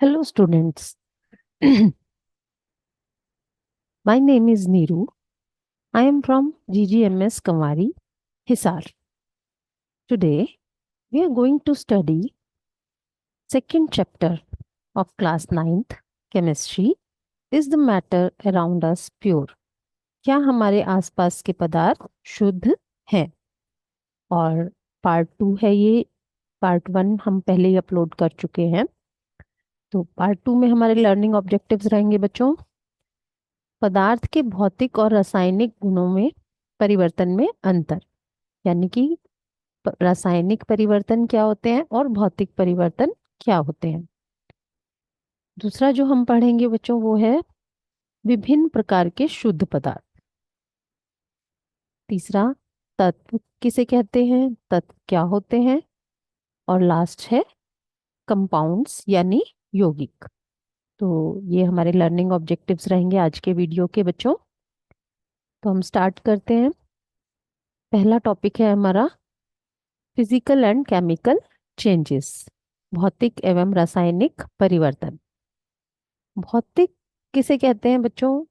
Hello, students. My name is Neeru. I am from GGMS Kamari, Hisar. Today, we are going to study second chapter of class ninth chemistry. Is the matter around us pure? क्या हमारे आसपास के पदार्थ शुद्ध हैं? और part 2 है ये। पार्ट 1 हम पहले ही अपलोड कर चुके हैं। तो पार्ट 2 में हमारे लर्निंग ऑब्जेक्टिव्स रहेंगे बच्चों। पदार्थ के भौतिक और रासायनिक गुणों में परिवर्तन में अंतर, यानी कि रासायनिक परिवर्तन क्या होते हैं और भौतिक परिवर्तन क्या होते हैं। दूसरा जो हम पढ़ेंगे बच्चों वो है विभिन्न प्रकार के शुद्ध पदार्थ। तीसरा, तत्व किसे कहते हैं, तत्व क्या होते हैं। और लास्ट है कंपाउंड्स यानी यौगिक। तो ये हमारे लर्निंग ऑब्जेक्टिव्स रहेंगे आज के वीडियो के बच्चों। तो हम स्टार्ट करते हैं। पहला टॉपिक है हमारा फिजिकल एंड केमिकल चेंजेस, भौतिक एवं रासायनिक परिवर्तन। भौतिक किसे कहते हैं बच्चों,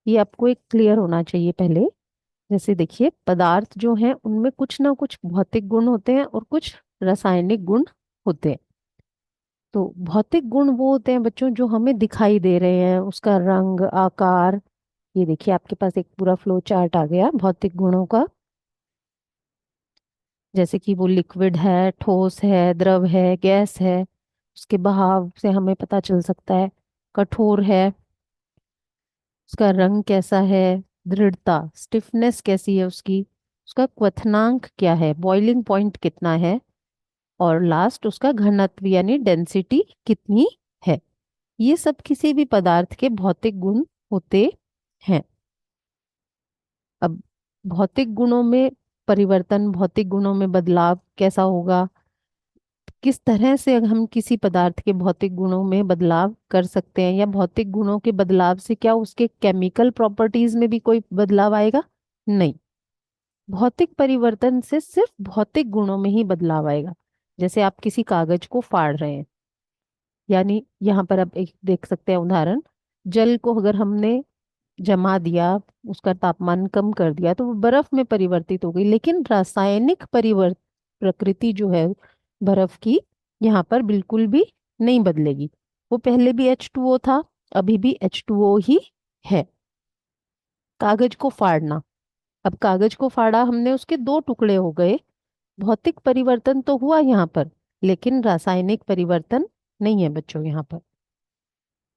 ये आपको एक क्लियर होना चाहिए पहले। जैसे देखिए, पदार्थ जो हैं उनमें कुछ ना कुछ भौतिक गुण होते हैं और कुछ रासायनिक गुण होते हैं। तो भौतिक गुण वो होते हैं बच्चों जो हमें दिखाई दे रहे हैं, उसका रंग आकार। ये देखिए, आपके पास एक पूरा फ्लो चार्ट आ गया भौतिक गुणों का। जैसे कि वो लिक्विड है, ठोस है, द्रव है, गैस है, उसके बहाव से हमें पता चल सकता है। कठोर है, उसका रंग कैसा है, दृढ़ता स्टिफनेस कैसी है उसकी, उसका क्वथनांक क्या है, बॉइलिंग पॉइंट कितना है, और लास्ट उसका घनत्व यानी डेंसिटी कितनी है। ये सब किसी भी पदार्थ के भौतिक गुण होते हैं। अब भौतिक गुणों में परिवर्तन, भौतिक गुणों में बदलाव कैसा होगा, किस तरह से अगर हम किसी पदार्थ के भौतिक गुणों में बदलाव कर सकते हैं, या भौतिक गुणों के बदलाव से क्या उसके केमिकल प्रॉपर्टीज में भी कोई बदलाव आएगा? नहीं। भौतिक परिवर्तन से सिर्फ भौतिक गुणों में ही बदलाव आएगा। जैसे आप किसी कागज को फाड़ रहे हैं, यानी यहाँ पर आप एक देख सकते हैं उदाहरण। जल को अगर हमने जमा दिया, उसका तापमान कम कर दिया, तो वो बर्फ में परिवर्तित हो गई, लेकिन रासायनिक प्रकृति जो है बर्फ की, यहाँ पर बिल्कुल भी नहीं बदलेगी। वो पहले भी H2O था, अभी भी H2O ही है। कागज को फाड़ना, अब कागज को फाड़ा हमने, उसके दो टुकड़े हो गए। भौतिक परिवर्तन तो हुआ यहाँ पर, लेकिन रासायनिक परिवर्तन नहीं है बच्चों यहाँ पर।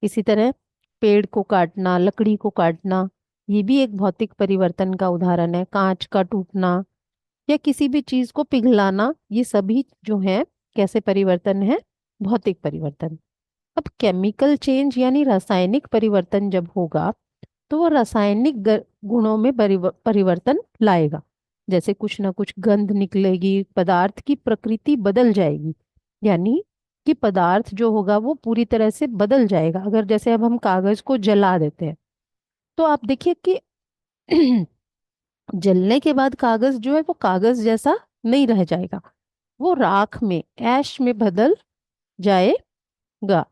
इसी तरह पेड़ को काटना, लकड़ी को काटना, ये भी एक भौतिक परिवर्तन का उदाहरण है। कांच का टूटना या किसी भी चीज को पिघलाना, ये सभी जो है कैसे परिवर्तन है, भौतिक परिवर्तन। अब केमिकल चेंज यानी रासायनिक परिवर्तन जब होगा, तो वो रासायनिक गुणों में परिवर्तन लाएगा। जैसे कुछ ना कुछ गंध निकलेगी, पदार्थ की प्रकृति बदल जाएगी, यानी कि पदार्थ जो होगा वो पूरी तरह से बदल जाएगा। अगर जैसे अब हम कागज को जला देते हैं, तो आप देखिए कि जलने के बाद कागज जो है वो कागज जैसा नहीं रह जाएगा, वो राख में, ऐश में बदल जाएगा।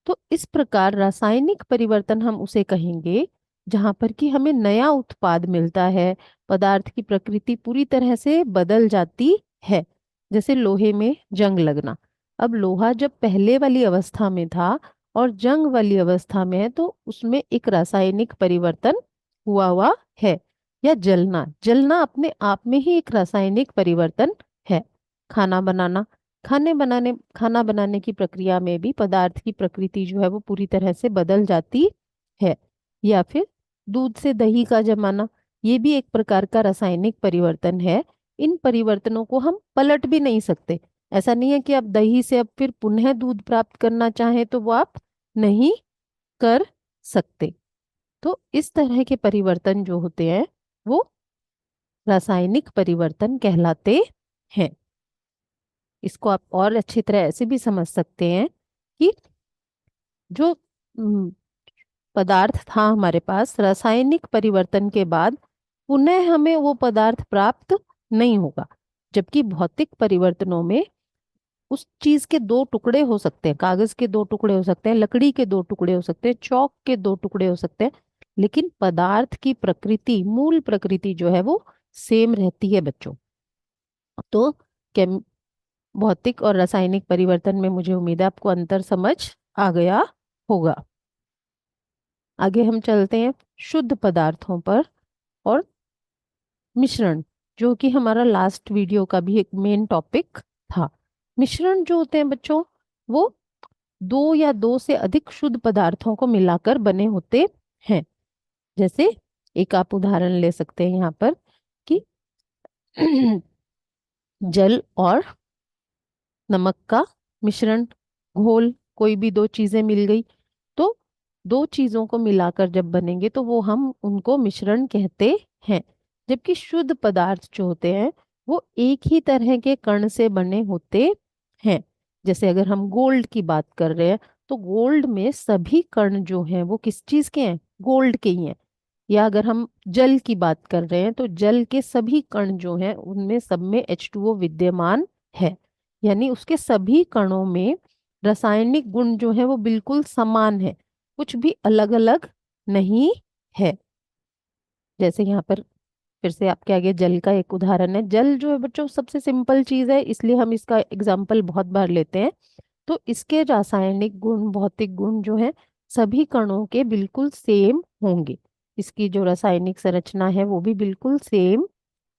तो इस प्रकार रासायनिक परिवर्तन हम उसे कहेंगे जहां पर कि हमें नया उत्पाद मिलता है, पदार्थ की प्रकृति पूरी तरह से बदल जाती है। जैसे लोहे में जंग लगना, अब लोहा जब पहले वाली अवस्था में था और जंग वाली अवस्था में है, तो उसमें एक रासायनिक परिवर्तन हुआ है। या जलना, जलना अपने आप में ही एक रासायनिक परिवर्तन है। खाना बनाना, खाना बनाने की प्रक्रिया में भी पदार्थ की प्रकृति जो है वो पूरी तरह से बदल जाती है। या फिर दूध से दही का जमाना, ये भी एक प्रकार का रासायनिक परिवर्तन है। इन परिवर्तनों को हम पलट भी नहीं सकते। ऐसा नहीं है कि आप दही से अब फिर पुनः दूध प्राप्त करना चाहें तो वो आप नहीं कर सकते। तो इस तरह के परिवर्तन जो होते हैं वो रासायनिक परिवर्तन कहलाते हैं। इसको आप और अच्छी तरह ऐसे भी समझ सकते हैं कि जो पदार्थ था हमारे पास, रासायनिक परिवर्तन के बाद पुनः हमें वो पदार्थ प्राप्त नहीं होगा। जबकि भौतिक परिवर्तनों में उस चीज के दो टुकड़े हो सकते हैं, कागज के दो टुकड़े हो सकते हैं, लकड़ी के दो टुकड़े हो सकते हैं, चौक के दो टुकड़े हो सकते हैं, लेकिन पदार्थ की प्रकृति, मूल प्रकृति जो है वो सेम रहती है बच्चों। तो केम भौतिक और रासायनिक परिवर्तन में मुझे उम्मीद है आपको अंतर समझ आ गया होगा। आगे हम चलते हैं शुद्ध पदार्थों पर और मिश्रण, जो कि हमारा लास्ट वीडियो का भी एक मेन टॉपिक था। मिश्रण जो होते हैं बच्चों, वो दो या दो से अधिक शुद्ध पदार्थों को मिलाकर बने होते हैं। जैसे एक आप उदाहरण ले सकते हैं यहाँ पर कि जल और नमक का मिश्रण, घोल, कोई भी दो चीजें मिल गई तो दो चीजों को मिलाकर जब बनेंगे तो वो हम उनको मिश्रण कहते हैं। जबकि शुद्ध पदार्थ जो होते हैं वो एक ही तरह के कण से बने होते हैं। जैसे अगर हम गोल्ड की बात कर रहे हैं तो गोल्ड में सभी कण जो हैं वो किस चीज के हैं, गोल्ड के ही हैं। या अगर हम जल की बात कर रहे हैं तो जल के सभी कण जो हैं उनमें सब में H2O विद्यमान है। यानी उसके सभी कणों में रासायनिक गुण जो है वो बिल्कुल समान है, कुछ भी अलग अलग नहीं है। जैसे यहाँ पर फिर से आपके आगे जल का एक उदाहरण है। जल जो है बच्चों सबसे सिंपल चीज है, इसलिए हम इसका एग्जाम्पल बहुत बार लेते हैं। तो इसके रासायनिक गुण, भौतिक गुण जो है सभी कणों के बिल्कुल सेम होंगे। इसकी जो रासायनिक संरचना है वो भी बिल्कुल सेम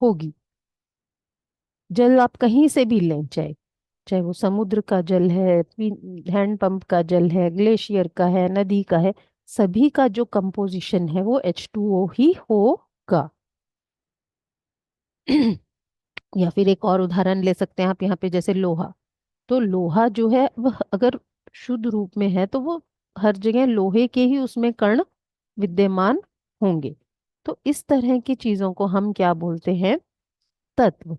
होगी। जल आप कहीं से भी लें, चाहे चाहे वो समुद्र का जल है, हैंडपंप का जल है, ग्लेशियर का है, नदी का है, सभी का जो कंपोजिशन है वो H2O ही होगा। या फिर एक और उदाहरण ले सकते हैं आप यहाँ पे, जैसे लोहा। तो लोहा जो है वह अगर शुद्ध रूप में है तो वो हर जगह लोहे के ही उसमें कण विद्यमान होंगे। तो इस तरह की चीजों को हम क्या बोलते हैं, तत्व।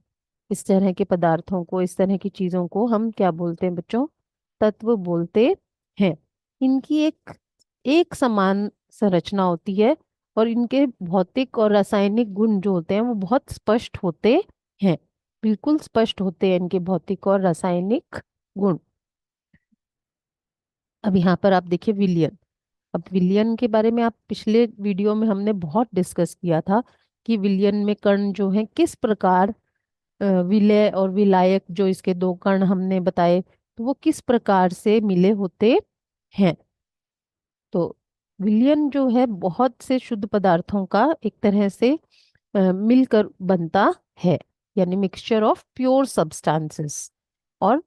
इस तरह के पदार्थों को, इस तरह की चीजों को हम क्या बोलते हैं बच्चों, तत्व बोलते हैं। इनकी एक एक समान संरचना होती है और इनके भौतिक और रासायनिक गुण जो होते हैं वो बहुत स्पष्ट होते हैं, बिल्कुल स्पष्ट होते हैं इनके भौतिक और रासायनिक गुण। अब यहाँ पर आप देखिए विलयन। अब विलयन के बारे में आप पिछले वीडियो में हमने बहुत डिस्कस किया था कि विलयन में कण जो है किस प्रकार, विलय और विलायक जो इसके दो कण हमने बताए, तो वो किस प्रकार से मिले होते हैं। तो विलयन जो है बहुत से शुद्ध पदार्थों का एक तरह से मिलकर बनता है, यानी मिक्सचर ऑफ प्योर सब्सटेंसेस। और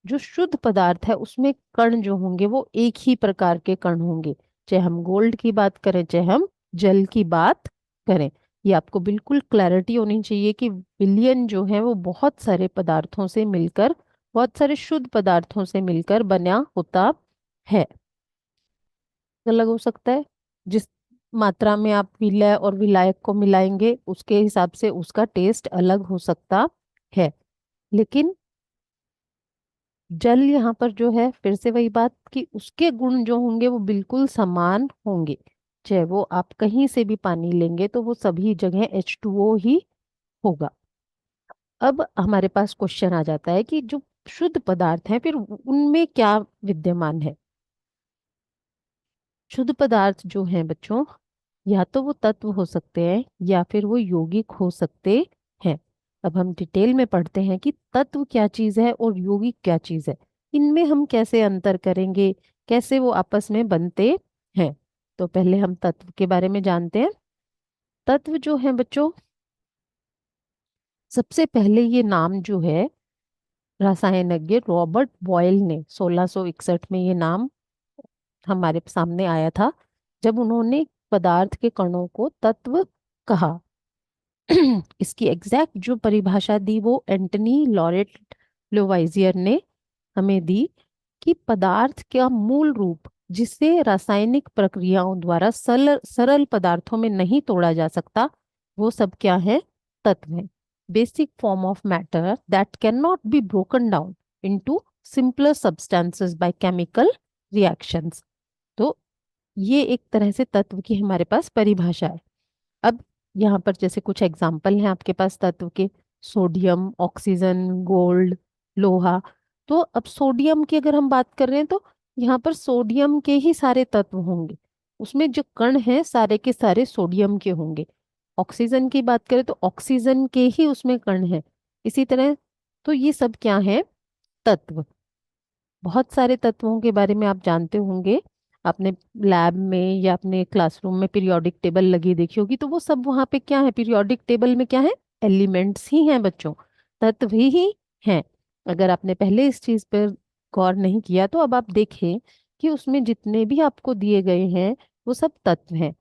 जो शुद्ध पदार्थ है उसमें कण जो होंगे वो एक ही प्रकार के कण होंगे, चाहे हम गोल्ड की बात करें चाहे हम जल की बात करें। ये आपको बिल्कुल क्लैरिटी होनी चाहिए कि विलयन जो है वो बहुत सारे पदार्थों से मिलकर, बहुत सारे शुद्ध पदार्थों से मिलकर बना होता है। अलग हो सकता है, जिस मात्रा में आप विलय और विलायक को मिलाएंगे उसके हिसाब से उसका टेस्ट अलग हो सकता है। लेकिन जल यहाँ पर जो है फिर से वही बात कि उसके गुण जो होंगे वो बिल्कुल समान होंगे। चाहे वो आप कहीं से भी पानी लेंगे तो वो सभी जगह H2O ही होगा। अब हमारे पास क्वेश्चन आ जाता है कि जो शुद्ध पदार्थ हैं फिर उनमें क्या विद्यमान है। शुद्ध पदार्थ जो हैं बच्चों, या तो वो तत्व हो सकते हैं या फिर वो यौगिक हो सकते हैं। अब हम डिटेल में पढ़ते हैं कि तत्व क्या चीज़ है और यौगिक क्या चीज़ है, इनमें हम कैसे अंतर करेंगे, कैसे वो आपस में बनते हैं। तो पहले हम तत्व के बारे में जानते हैं। तत्व जो है बच्चों, सबसे पहले ये नाम जो है रसायनज्ञ रॉबर्ट बॉयल ने 1661 में ये नाम हमारे सामने आया था, जब उन्होंने पदार्थ के कणों को तत्व कहा। इसकी एग्जैक्ट जो परिभाषा दी वो एंटनी लॉरेट लोवाइजियर ने हमें दी कि पदार्थ का मूल रूप जिसे रासायनिक प्रक्रियाओं द्वारा सरल सरल पदार्थों में नहीं तोड़ा जा सकता, वो सब क्या है, तत्व है। Basic form of matter that can not be broken down into simpler substances by chemical reactions. तो ये एक तरह से तत्व की हमारे पास परिभाषा है। अब यहाँ पर जैसे कुछ एग्जाम्पल हैं आपके पास तत्व के, सोडियम, ऑक्सीजन, गोल्ड, लोहा। तो अब सोडियम की अगर हम बात कर रहे हैं तो यहाँ पर सोडियम के ही सारे तत्व होंगे, उसमें जो कण हैं सारे के सारे सोडियम के होंगे। ऑक्सीजन की बात करें तो ऑक्सीजन के ही उसमें कण हैं। इसी तरह तो ये सब क्या है, तत्व। बहुत सारे तत्वों के बारे में आप जानते होंगे, आपने लैब में या अपने क्लासरूम में पीरियोडिक टेबल लगी देखी होगी, तो वो सब वहाँ पे क्या है, पीरियोडिक टेबल में क्या है, एलिमेंट्स ही हैं बच्चों, तत्व ही हैं। अगर आपने पहले इस चीज पर गौर नहीं किया तो अब आप देखें कि उसमें जितने भी आपको दिए गए हैं वो सब तत्व हैं।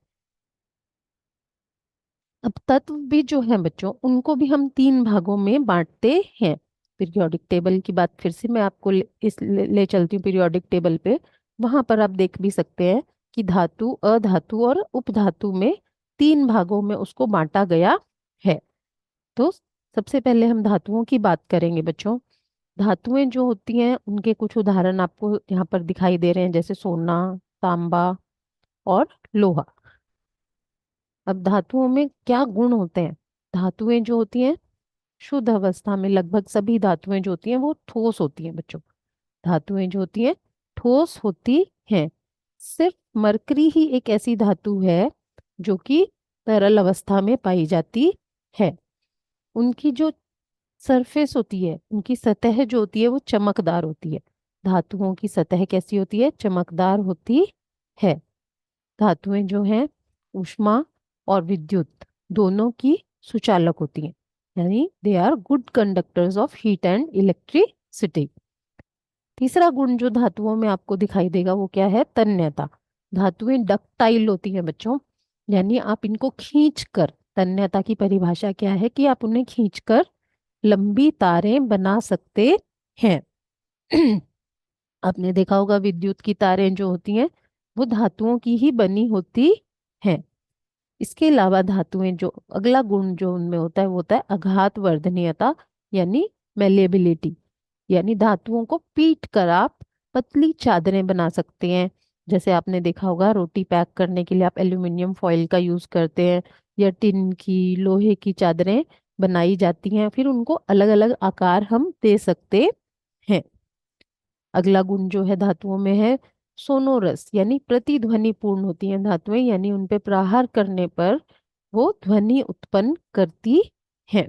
अब तत्व भी जो है बच्चों, उनको भी हम तीन भागों में बांटते हैं। पीरियोडिक टेबल की बात फिर से मैं आपको ले चलती हूँ पीरियोडिक टेबल पे। वहां पर आप देख भी सकते हैं कि धातु, अधातु और उपधातु में तीन भागों में उसको बांटा गया है। तो सबसे पहले हम धातुओं की बात करेंगे बच्चों। धातुएं जो होती हैं उनके कुछ उदाहरण आपको यहाँ पर दिखाई दे रहे हैं, जैसे सोना, तांबा और लोहा। अब धातुओं में क्या गुण होते हैं, धातुएं जो होती हैं शुद्ध अवस्था में लगभग सभी धातुएं जो होती हैं वो ठोस होती हैं बच्चों। धातुएं जो होती हैं ठोस होती हैं। सिर्फ मरकरी ही एक ऐसी धातु है जो कि तरल अवस्था में पाई जाती है। उनकी जो सरफेस होती है, उनकी सतह जो होती है वो चमकदार होती है। धातुओं की सतह कैसी होती है, चमकदार होती है। धातुएं जो हैं ऊष्मा और विद्युत दोनों की सुचालक होती हैं, यानी they are good conductors of heat and electricity. तीसरा गुण जो धातुओं में आपको दिखाई देगा वो क्या है, तन्यता। धातुएं डक्टाइल होती हैं बच्चों, यानी आप इनको खींच कर, तन्यता की परिभाषा क्या है कि आप उन्हें खींचकर लंबी तारें बना सकते हैं। आपने देखा होगा विद्युत की तारें जो होती हैं वो धातुओं की ही बनी होती हैं। इसके अलावा धातुएं जो अगला गुण जो उनमें होता है वो होता है आघात वर्धनीयता, यानी मेलेबिलिटी। यानी धातुओं को पीट कर आप पतली चादरें बना सकते हैं। जैसे आपने देखा होगा रोटी पैक करने के लिए आप एल्यूमिनियम फॉइल का यूज करते हैं, या टिन की, लोहे की चादरें बनाई जाती हैं, फिर उनको अलग अलग आकार हम दे सकते हैं। अगला गुण जो है धातुओं में है सोनोरस, यानी प्रतिध्वनि पूर्ण होती हैं धातुएं, यानी उन पे प्रहार करने पर वो ध्वनि उत्पन्न करती हैं।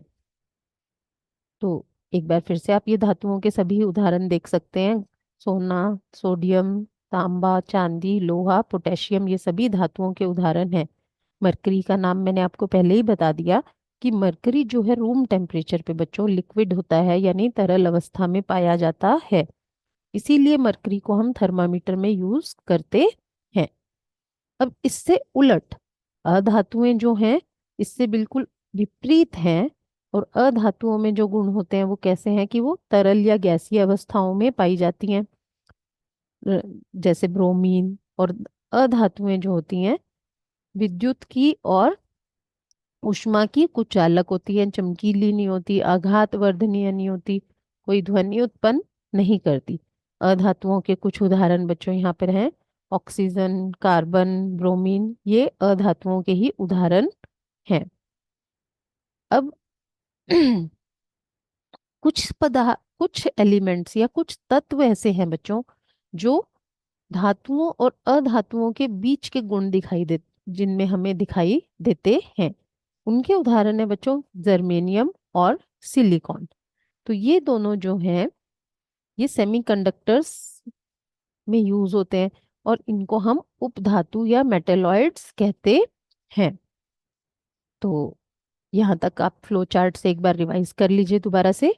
तो एक बार फिर से आप ये धातुओं के सभी उदाहरण देख सकते हैं। सोना, सोडियम, तांबा, चांदी, लोहा, पोटेशियम, ये सभी धातुओं के उदाहरण हैं। मरकरी का नाम मैंने आपको पहले ही बता दिया कि मरकरी जो है रूम टेम्परेचर पे बच्चों लिक्विड होता है, यानी तरल अवस्था में पाया जाता है। इसीलिए मरकरी को हम थर्मामीटर में यूज करते हैं। अब इससे उलट अधातुएं जो हैं इससे बिल्कुल विपरीत हैं। और अधातुओं में जो गुण होते हैं वो कैसे हैं कि वो तरल या गैसीय अवस्थाओं में पाई जाती हैं, र- जैसे ब्रोमीन। और अधातुएं जो होती हैं विद्युत की और ऊष्मा की कुचालक होती है, चमकीली नहीं होती, आघात वर्धनीय नहीं होती, कोई ध्वनि उत्पन्न नहीं करती। अधातुओं के कुछ उदाहरण बच्चों यहाँ पर हैं, ऑक्सीजन, कार्बन, ब्रोमीन, ये अधातुओं के ही उदाहरण हैं। अब कुछ एलिमेंट्स या कुछ तत्व ऐसे हैं बच्चों जो धातुओं और अधातुओं के बीच के गुण दिखाई दे, जिनमें हमें दिखाई देते हैं। उनके उदाहरण है बच्चों जर्मेनियम और सिलिकॉन। तो ये दोनों जो हैं ये सेमीकंडक्टर्स में यूज होते हैं, और इनको हम उपधातु या मेटेलॉइड्स कहते हैं। तो यहाँ तक आप फ्लो चार्ट से एक बार रिवाइज कर लीजिए दोबारा से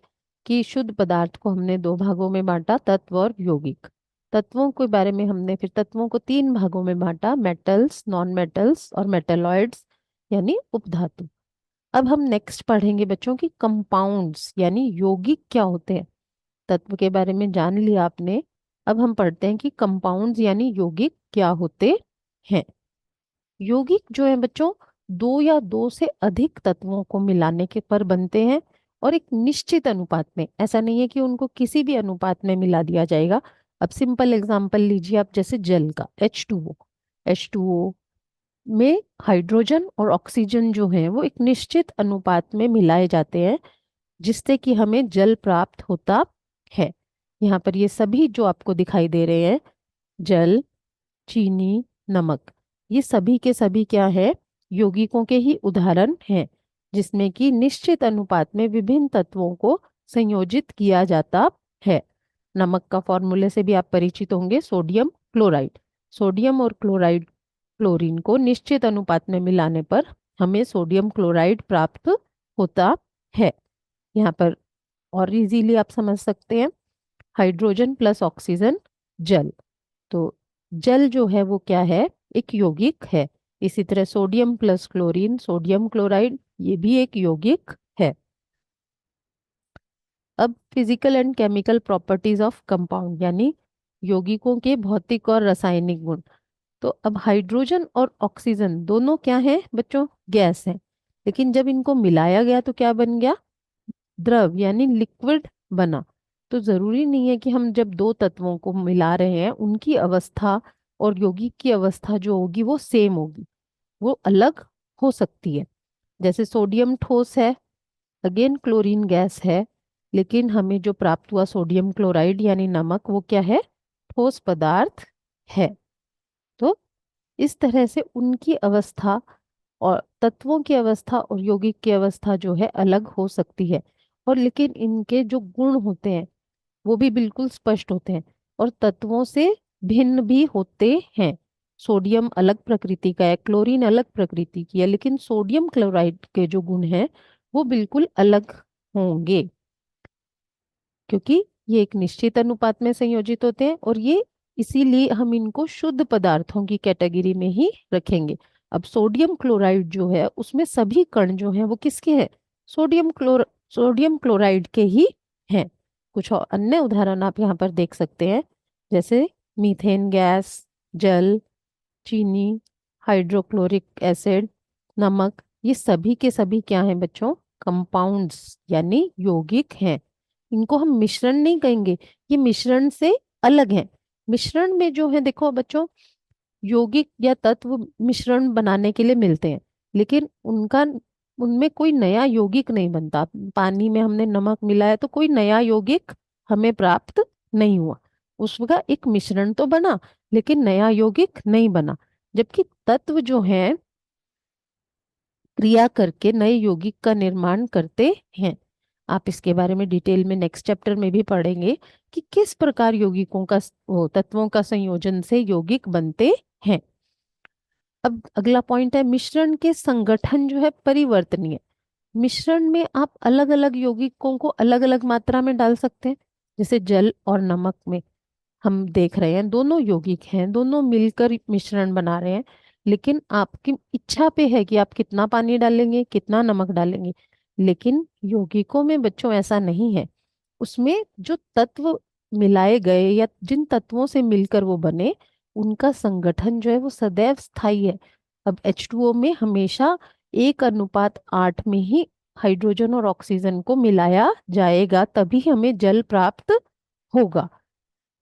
कि शुद्ध पदार्थ को हमने दो भागों में बांटा, तत्व और यौगिक। तत्वों के बारे में हमने फिर तत्वों को तीन भागों में बांटा, मेटल्स, नॉन मेटल्स और मेटेलॉइड्स, यानी उपधातु। अब हम नेक्स्ट पढ़ेंगे बच्चों की कंपाउंड्स यानी यौगिक क्या होते हैं। तत्व के बारे में जान लिया आपने, अब हम पढ़ते हैं कि कंपाउंड्स यानी यौगिक क्या होते हैं। यौगिक जो है बच्चों दो या दो से अधिक तत्वों को मिलाने के पर बनते हैं, और एक निश्चित अनुपात में। ऐसा नहीं है कि उनको किसी भी अनुपात में मिला दिया जाएगा। अब सिंपल एग्जांपल लीजिए आप, जैसे जल का H2O। H2O में हाइड्रोजन और ऑक्सीजन जो है वो एक निश्चित अनुपात में मिलाए जाते हैं, जिससे कि हमें जल प्राप्त होता है। यहाँ पर ये सभी जो आपको दिखाई दे रहे हैं, जल, चीनी, नमक, ये सभी के सभी क्या है, यौगिकों के ही उदाहरण हैं, जिसमें कि निश्चित अनुपात में विभिन्न तत्वों को संयोजित किया जाता है। नमक का फॉर्मूले से भी आप परिचित होंगे, सोडियम क्लोराइड। सोडियम और क्लोराइड, क्लोरीन को निश्चित अनुपात में मिलाने पर हमें सोडियम क्लोराइड प्राप्त होता है। यहाँ पर और इजीली आप समझ सकते हैं, हाइड्रोजन प्लस ऑक्सीजन, जल। तो जल जो है वो क्या है, एक यौगिक है। इसी तरह sodium plus chlorine, sodium chloride, ये भी एक यौगिक है। अब physical and chemical properties of compound, यानी यौगिकों के भौतिक और रासायनिक गुण। तो अब हाइड्रोजन और ऑक्सीजन दोनों क्या है बच्चों, गैस हैं। लेकिन जब इनको मिलाया गया तो क्या बन गया, द्रव यानी लिक्विड बना। तो जरूरी नहीं है कि हम जब दो तत्वों को मिला रहे हैं उनकी अवस्था और यौगिक की अवस्था जो होगी वो सेम होगी, वो अलग हो सकती है। जैसे सोडियम ठोस है, अगेन क्लोरीन गैस है, लेकिन हमें जो प्राप्त हुआ सोडियम क्लोराइड यानी नमक, वो क्या है, ठोस पदार्थ है। तो इस तरह से उनकी अवस्था और तत्वों की अवस्था और यौगिक की अवस्था जो है अलग हो सकती है, और लेकिन इनके जो गुण होते हैं वो भी बिल्कुल स्पष्ट होते हैं और तत्वों से भिन्न भी होते हैं। सोडियम अलग प्रकृति का है, क्लोरीन अलग प्रकृति की है, लेकिन सोडियम क्लोराइड के जो गुण हैं वो बिल्कुल अलग होंगे, क्योंकि ये एक निश्चित अनुपात में संयोजित होते हैं, और ये इसीलिए हम इनको शुद्ध पदार्थों की कैटेगरी में ही रखेंगे। अब सोडियम क्लोराइड जो है उसमें सभी कण जो हैं वो किसके हैं, सोडियम क्लोराइड के ही हैं। कुछ और अन्य उदाहरण आप यहाँ पर देख सकते हैं, जैसे मीथेन गैस, जल, चीनी, हाइड्रोक्लोरिक एसिड, नमक, ये सभी के सभी क्या हैं बच्चों, कंपाउंड्स यानी यौगिक हैं। इनको हम मिश्रण नहीं कहेंगे, ये मिश्रण से अलग है। मिश्रण में जो है देखो बच्चों, यौगिक या तत्व मिश्रण बनाने के लिए मिलते हैं, लेकिन उनका उनमें कोई नया यौगिक नहीं बनता। पानी में हमने नमक मिलाया तो कोई नया यौगिक हमें प्राप्त नहीं हुआ, उसका एक मिश्रण तो बना लेकिन नया यौगिक नहीं बना। जबकि तत्व जो है क्रिया करके नए यौगिक का निर्माण करते हैं। आप इसके बारे में डिटेल में नेक्स्ट चैप्टर में भी पढ़ेंगे कि किस प्रकार यौगिकों का तत्वों का संयोजन से यौगिक बनते हैं। अब अगला पॉइंट है, मिश्रण के संगठन जो है परिवर्तनीय। मिश्रण में आप अलग अलग यौगिकों को अलग अलग मात्रा में डाल सकते हैं। जैसे जल और नमक में हम देख रहे हैं दोनों यौगिक हैं, दोनों मिलकर मिश्रण बना रहे हैं, लेकिन आपकी इच्छा पे है कि आप कितना पानी डालेंगे, कितना नमक डालेंगे। लेकिन यौगिकों में बच्चों ऐसा नहीं है, उसमें जो तत्व मिलाए गए या जिन तत्वों से मिलकर वो बने, उनका संगठन जो है वो सदैव स्थायी है। अब H2O में हमेशा 1:8 में ही हाइड्रोजन और ऑक्सीजन को मिलाया जाएगा, तभी हमें जल प्राप्त होगा।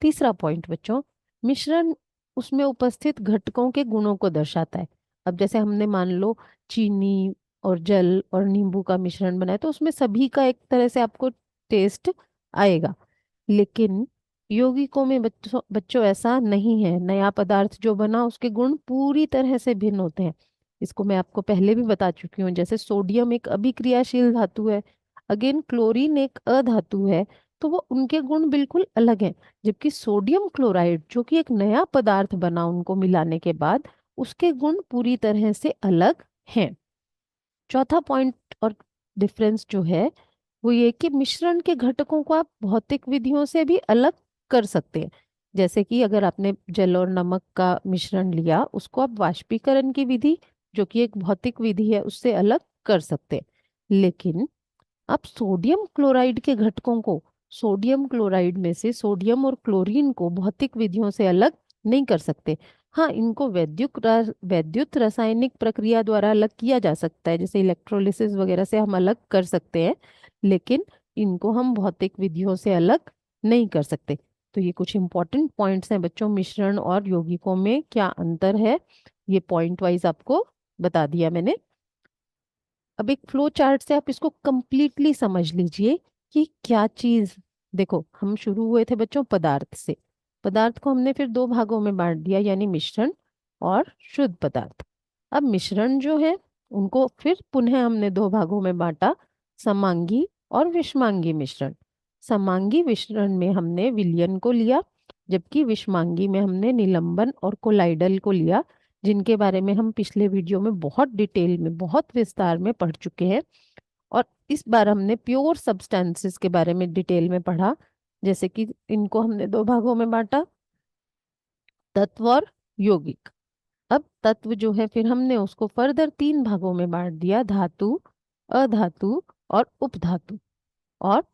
तीसरा पॉइंट बच्चों, मिश्रण उसमें उपस्थित घटकों के गुणों को दर्शाता है। अब जैसे हमने मान लो चीनी और जल और नींबू का मिश्रण बनाया, तो उसमें सभी का एक तरह से आपको टेस्ट आएगा। लेकिन यौगिकों में बच्चों बच्चों ऐसा नहीं है, नया पदार्थ जो बना उसके गुण पूरी तरह से भिन्न होते हैं। इसको मैं आपको पहले भी बता चुकी हूँ, जैसे सोडियम एक अभिक्रियाशील धातु है, अगेन क्लोरीन एक अधातु है, तो वो उनके गुण बिल्कुल अलग हैं। जबकि सोडियम क्लोराइड जो कि एक नया पदार्थ बना उनको मिलाने के बाद, उसके गुण पूरी तरह से अलग हैं। चौथा पॉइंट और डिफरेंस जो है वो ये कि मिश्रण के घटकों को आप भौतिक विधियों से भी अलग कर सकते हैं। जैसे कि अगर आपने जल और नमक का मिश्रण लिया, उसको आप वाष्पीकरण की विधि, जो कि एक भौतिक विधि है, उससे अलग कर सकते हैं। लेकिन आप सोडियम क्लोराइड के घटकों को, सोडियम क्लोराइड में से सोडियम और क्लोरीन को भौतिक विधियों से अलग नहीं कर सकते। हाँ, इनको वैद्युत रासायनिक प्रक्रिया द्वारा अलग किया जा सकता है, जैसे इलेक्ट्रोलिसिस वगैरह से हम अलग कर सकते हैं, लेकिन इनको हम भौतिक विधियों से अलग नहीं कर सकते। तो ये कुछ इंपॉर्टेंट पॉइंट्स हैं बच्चों, मिश्रण और यौगिकों में क्या अंतर है, ये पॉइंट वाइज आपको बता दिया मैंने। अब एक फ्लो चार्ट से आप इसको कंप्लीटली समझ लीजिए कि क्या चीज देखो हम शुरू हुए थे बच्चों पदार्थ से। पदार्थ को हमने फिर दो भागों में बांट दिया, यानी मिश्रण और शुद्ध पदार्थ। अब मिश्रण जो है उनको फिर पुनः हमने दो भागों में बांटा, समांगी और विषमांगी मिश्रण। समांगी मिश्रण में हमने विलयन को लिया, जबकि विषमांगी में हमने निलंबन और कोलाइडल को लिया, जिनके बारे में हम पिछले वीडियो में बहुत डिटेल में, बहुत विस्तार में पढ़ चुके हैं। और इस बार हमने प्योर सब्सटेंसेस के बारे में डिटेल में पढ़ा। जैसे कि इनको हमने दो भागों में बांटा, तत्व और यौगिक। अब तत्व जो है फिर हमने उसको फर्दर तीन भागों में बांट दिया, धातु, अधातु और उपधातु। और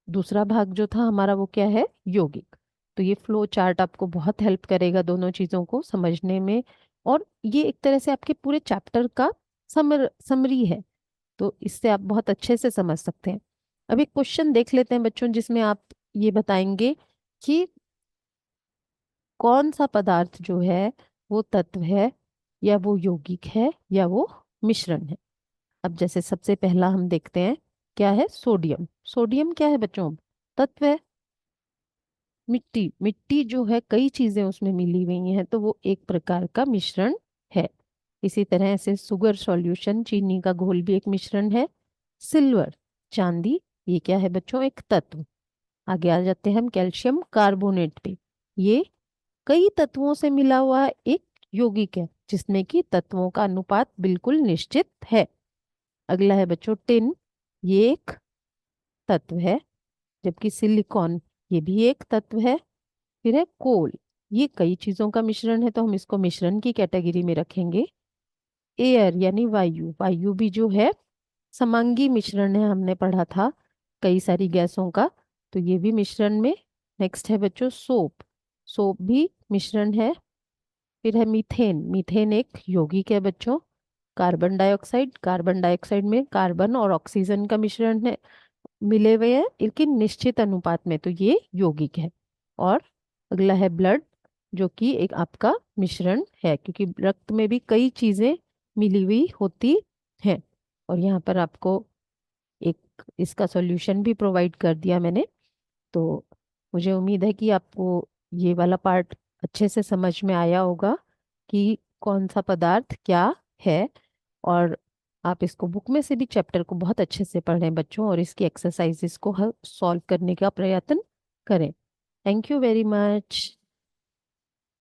दूसरा भाग जो था हमारा वो क्या है, यौगिक। तो ये फ्लो चार्ट आपको बहुत हेल्प करेगा दोनों चीजों को समझने में। और ये एक तरह से आपके पूरे चैप्टर का समरी है, तो इससे आप बहुत अच्छे से समझ सकते हैं। अब एक क्वेश्चन देख लेते हैं बच्चों, जिसमें आप ये बताएंगे कि कौन सा पदार्थ जो है वो तत्व है, या वो यौगिक है, या वो मिश्रण है। अब जैसे सबसे पहला हम देखते हैं, क्या है सोडियम। सोडियम क्या है बच्चों, तत्व है। मिट्टी, मिट्टी जो है कई चीजें उसमें मिली हुई हैं, तो वो एक प्रकार का मिश्रण है। इसी तरह से शुगर सॉल्यूशन, चीनी का घोल भी एक मिश्रण है। सिल्वर, चांदी, ये क्या है बच्चों, एक तत्व। आगे आ जाते हैं हम कैल्शियम कार्बोनेट पे। ये कई तत्वों से मिला हुआ एक यौगिक है, जिसमें कि तत्वों का अनुपात बिल्कुल निश्चित है। अगला है बच्चों टिन, ये एक तत्व है। जबकि सिलिकॉन, ये भी एक तत्व है। फिर है कोल, ये कई चीजों का मिश्रण है, तो हम इसको मिश्रण की कैटेगरी में रखेंगे। एयर यानी वायु, वायु भी जो है समांगी मिश्रण है, हमने पढ़ा था कई सारी गैसों का, तो ये भी मिश्रण में। नेक्स्ट है बच्चों सोप, सोप भी मिश्रण है। फिर है मीथेन, मीथेन एक यौगिक है बच्चों। कार्बन डाइऑक्साइड, कार्बन डाइऑक्साइड में कार्बन और ऑक्सीजन का मिश्रण है, मिले हुए हैं लेकिन निश्चित अनुपात में, तो ये यौगिक है। और अगला है ब्लड, जो कि एक आपका मिश्रण है, क्योंकि रक्त में भी कई चीजें मिली हुई होती हैं। और यहाँ पर आपको एक इसका सॉल्यूशन भी प्रोवाइड कर दिया मैंने। तो मुझे उम्मीद है कि आपको ये वाला पार्ट अच्छे से समझ में आया होगा कि कौन सा पदार्थ क्या है। और आप इसको बुक में से भी चैप्टर को बहुत अच्छे से पढ़ें बच्चों, और इसकी एक्सरसाइजेस को सॉल्व करने का प्रयत्न करें। Thank you very much.